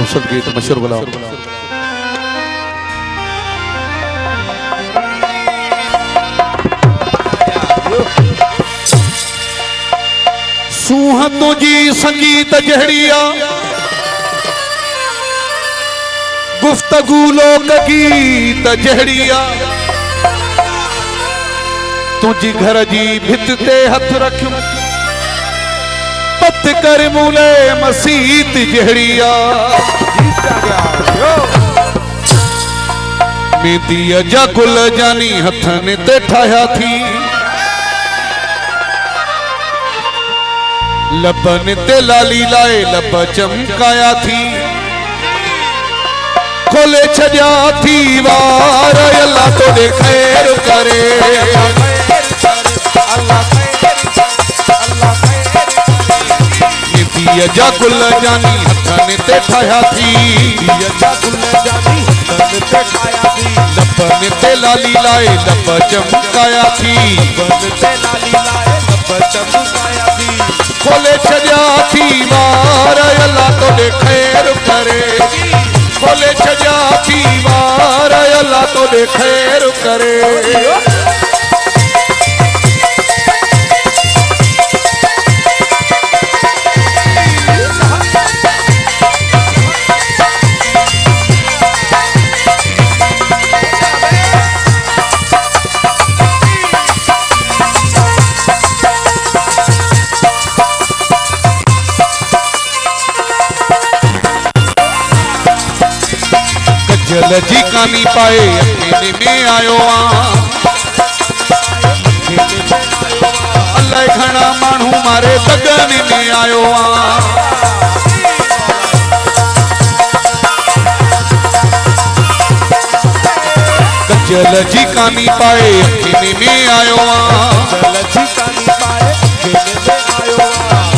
खूबसूरत गीत मशहूर गुलाम सूह तुझी संगीत जहड़िया गुफ्तगू लोक गीत जहड़िया तुझी घर जी भित ते हथ रख पत कर मूले मसीत जहड़िया मेदी जा गुल जानी हथन ते ठाया थी लबन ते लाली लाए लब चमकाया थी खोले छजा थी वार अल्लाह तो दे खैर करे दिया जा गुल जानी हथन ते ठाया थी लबन ते लाली लाए लब चमकाया थी खोले छजा थी वार अल्लाह तो दे खैर करे खोले छजा थी वार अल्लाह तो दे खैर करे जल जी कानी पाए अकेले में आयो अल्लाह घना मानू मारे तगन में आयो जल जी कानी पाए अकेले में आयो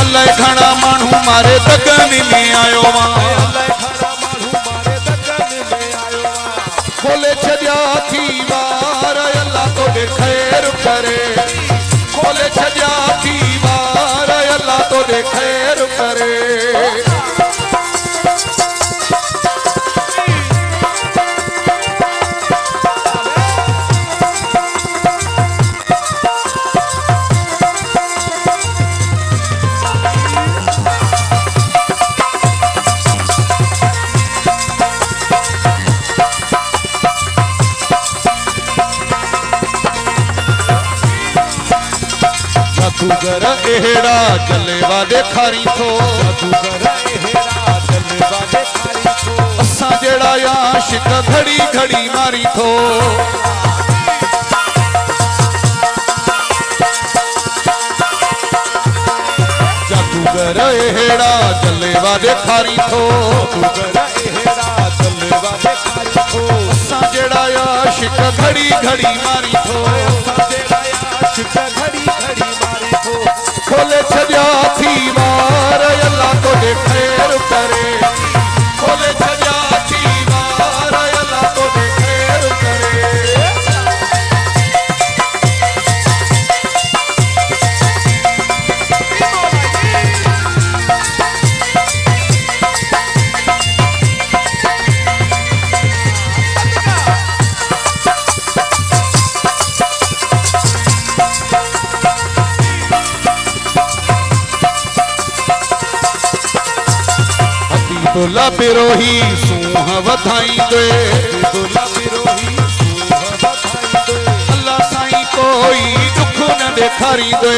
अल्लाह घना मानू मारे तगन में आयो खोले छजा थी वार अल्लाह तो दे खैर करे खोले छजा थी वार अल्लाह तो दे खैर करे जादूगर एहड़ा जलेवा देखारी थो असा जेड़ा आशिक घड़ी घड़ी मारी थो जादूगर एहड़ा जलेवा देखारी थो असा जेड़ा आशिक घड़ी घड़ी मारी थो खोले छजा थी वार अल्लाह तो दे खैर करे खोले छजा थी वार अल्लाह तो दे खैर करे दुला बिरोही सूह वधाई दे अल्लाह साईं कोई दुख न देखारी दे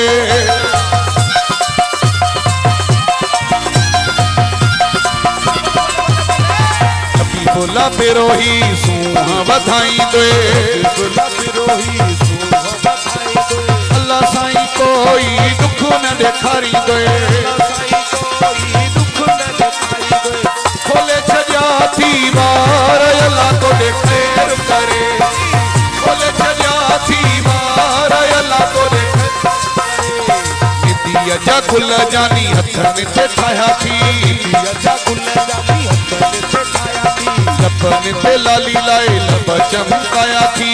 दुला बिरोही सूह वधाई दे अल्लाह साईं कोई दुख न देखारी दे खोले छजा थी वार अल्लाह तो दे खैर करे खोले छजा थी वार अल्लाह तो दे दिया जा गुल जानी हथन ते ठाया थी लबन ते लाली लाए लब चमकाया थी